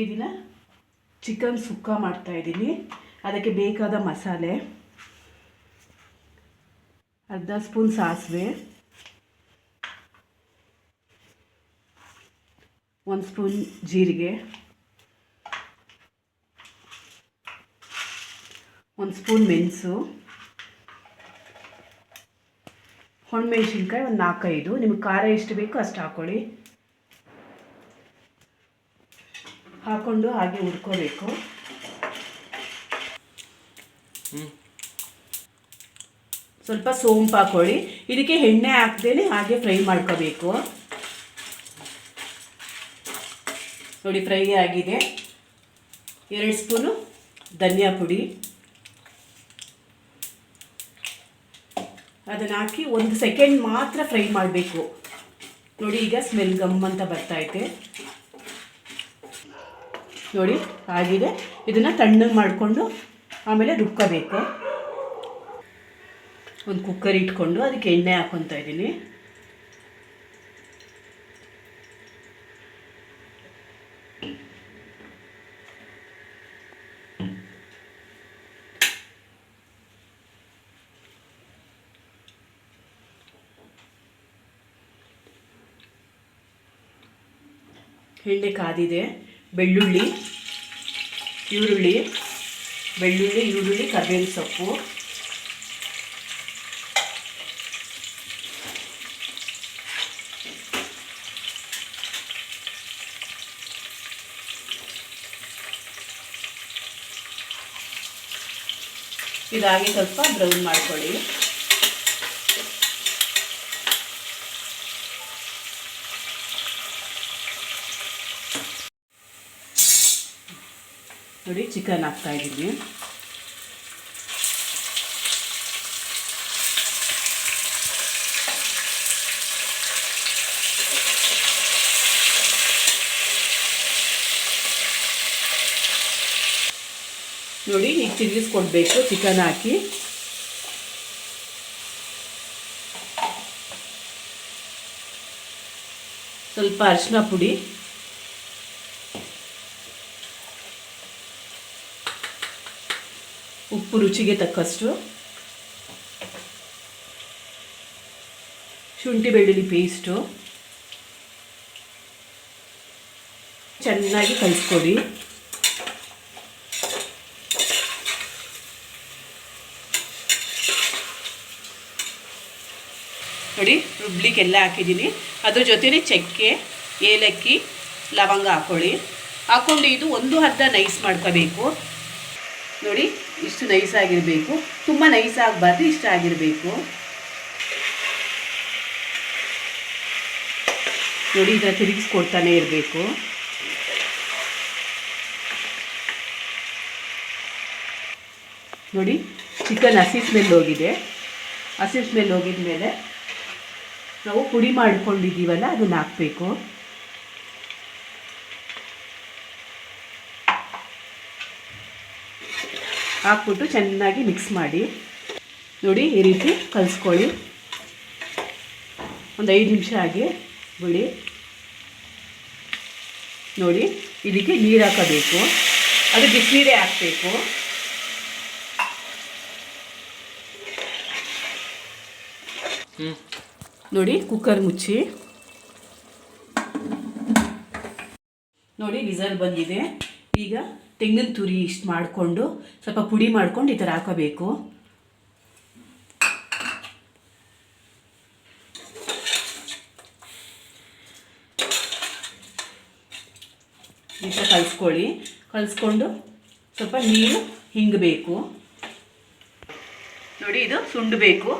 ಈ ದಿನ ಚಿಕನ್ ಸುಕ್ಕ ಮಾಡ್ತಾಯಿದ್ದೀನಿ. ಅದಕ್ಕೆ ಬೇಕಾದ ಮಸಾಲೆ: ಅರ್ಧ ಸ್ಪೂನ್ ಸಾಸಿವೆ, 1 ಸ್ಪೂನ್ ಜೀರಿಗೆ, 1 ಸ್ಪೂನ್ ಮೆಣಸು, ಒಣಮೆಣಸಿನ್ಕಾಯಿ ಒಂದು 4-5. ನಿಮಗೆ ಖಾರ ಎಷ್ಟು ಬೇಕೋ ಅಷ್ಟು ಹಾಕ್ಕೊಳ್ಳಿ. ಹಾಕ್ಕೊಂಡು ಹಾಗೆ ಹುರ್ಕೋಬೇಕು. ಸ್ವಲ್ಪ ಸೋಂಪು ಹಾಕ್ಕೊಳ್ಳಿ. ಇದಕ್ಕೆ ಎಣ್ಣೆ ಹಾಕ್ದೇನೆ ಹಾಗೆ ಫ್ರೈ ಮಾಡ್ಕೋಬೇಕು. ನೋಡಿ, ಫ್ರೈ ಆಗಿದೆ. 2 ಸ್ಪೂನು ಧನಿಯಾ ಪುಡಿ, ಅದನ್ನು ಹಾಕಿ 1 ಸೆಕೆಂಡ್ ಮಾತ್ರ ಫ್ರೈ ಮಾಡಬೇಕು. ನೋಡಿ, ಈಗ ಸ್ಮೆಲ್ ಗಮ್ ಅಂತ ಬರ್ತೈತೆ. ನೋಡಿ ಆಗಿದೆ. ಇದನ್ನು ತಣ್ಣಗೆ ಮಾಡಿಕೊಂಡು ಆಮೇಲೆ ರುಬ್ಕೋಬೇಕು. ಒಂದು ಕುಕ್ಕರ್ ಇಟ್ಕೊಂಡು ಅದಕ್ಕೆ ಎಣ್ಣೆ ಹಾಕ್ಕೊತಾ ಇದ್ದೀನಿ. ಎಣ್ಣೆ ಕಾದಿದೆ. ಬೆಳ್ಳುಳ್ಳಿ, ಈರುಳ್ಳಿ, ಕರಿಬೇವಿನ ಸೊಪ್ಪು, ಇದಾಗಿ ಸ್ವಲ್ಪ ಬ್ರೌನ್ ಮಾಡ್ಕೊಳ್ಳಿ. ನೋಡಿ, ಚಿಕನ್ ಹಾಕ್ತಾ ಇದ್ದೀನಿ. ನೋಡಿ, ಈಗ ತಿರುಗಿಸ್ಕೊಡ್ಬೇಕು ಚಿಕನ್ ಹಾಕಿ. ಸ್ವಲ್ಪ ಅರಿಶಿನ ಪುಡಿ, ಉಪ್ಪು ರುಚಿಗೆ ತಕ್ಕಷ್ಟು, ಶುಂಠಿ ಬೆಳ್ಳುಳ್ಳಿ ಪೇಸ್ಟು ಚೆನ್ನಾಗಿ ಕಲಿಸ್ಕೊಡಿ. ನೋಡಿ, ರುಬ್ಲಿಕ್ಕೆಲ್ಲ ಹಾಕಿದ್ದೀನಿ. ಅದ್ರ ಜೊತೆನೇ ಚಕ್ಕೆ, ಏಲಕ್ಕಿ, ಲವಂಗ ಹಾಕ್ಕೊಳ್ಳಿ. ಹಾಕ್ಕೊಂಡು ಇದು ಒಂದು ಅರ್ಧ ನೈಸ್ ಮಾಡ್ಕೋಬೇಕು. ನೋಡಿ, ಇಷ್ಟು ನೈಸ್ ಆಗಿರಬೇಕು. ತುಂಬ ನೈಸ್ ಆಗಬಾರ್ದು, ಇಷ್ಟ ಆಗಿರಬೇಕು. ನೋಡಿ, ಇದನ್ನು ತಿರುಗಿಸ್ಕೊಡ್ತಾನೆ ಇರಬೇಕು. ನೋಡಿ, ಚಿಕನ್ ಹಸಿ ಸ್ಮೆಲ್ ಹೋಗಿದೆ. ಹಸಿ ಸ್ಮೆಲ್ ಹೋಗಿದ ಮೇಲೆ ನಾವು ಪುಡಿ ಮಾಡ್ಕೊಂಡಿದ್ದೀವಲ್ಲ ಅದನ್ನು ಹಾಕಬೇಕು. ಹಾಕ್ಬಿಟ್ಟು ಚೆನ್ನಾಗಿ ಮಿಕ್ಸ್ ಮಾಡಿ. ನೋಡಿ, ಈ ರೀತಿ ಕಲಿಸ್ಕೊಳ್ಳಿ. ಒಂದು 5 ನಿಮಿಷ ಹಾಗೆ ಬಿಡಿ. ನೋಡಿ, ಇದಕ್ಕೆ ನೀರು ಹಾಕಬೇಕು. ಅದು ಬಿಸಿನೀರೇ ಹಾಕಬೇಕು. ನೋಡಿ, ಕುಕ್ಕರ್ ಮುಚ್ಚಿ. ನೋಡಿ, ವಿಸಲ್ ಬಂದಿದೆ. ಈಗ ತೆಂಗಿನ ತುರಿ ಇಷ್ಟು ಮಾಡಿಕೊಂಡು ಸ್ವಲ್ಪ ಪುಡಿ ಮಾಡ್ಕೊಂಡು ಈ ಥರ ಹಾಕೋಬೇಕು. ಈ ಥರ ಕಲಿಸ್ಕೊಂಡು ಸ್ವಲ್ಪ ನೀರು ಹಿಂಗಬೇಕು. ನೋಡಿ, ಇದು ಸುಂಡಬೇಕು.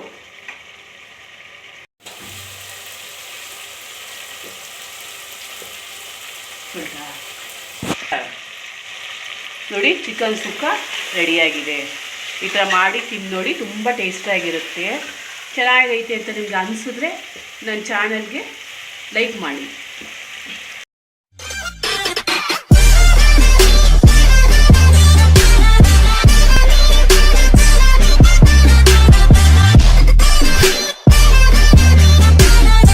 ನೋಡಿ, ಚಿಕನ್ ಸುಕ್ಕ ರೆಡಿಯಾಗಿದೆ. ಈ ಥರ ಮಾಡಿ ತಿಂದು ನೋಡಿ, ತುಂಬ ಟೇಸ್ಟಾಗಿರುತ್ತೆ. ಚೆನ್ನಾಗೈತೆ ಅಂತ ನಿಮ್ಗೆ ಅನಿಸಿದ್ರೆ ನನ್ನ ಚಾನಲ್ಗೆ ಲೈಕ್ ಮಾಡಿ.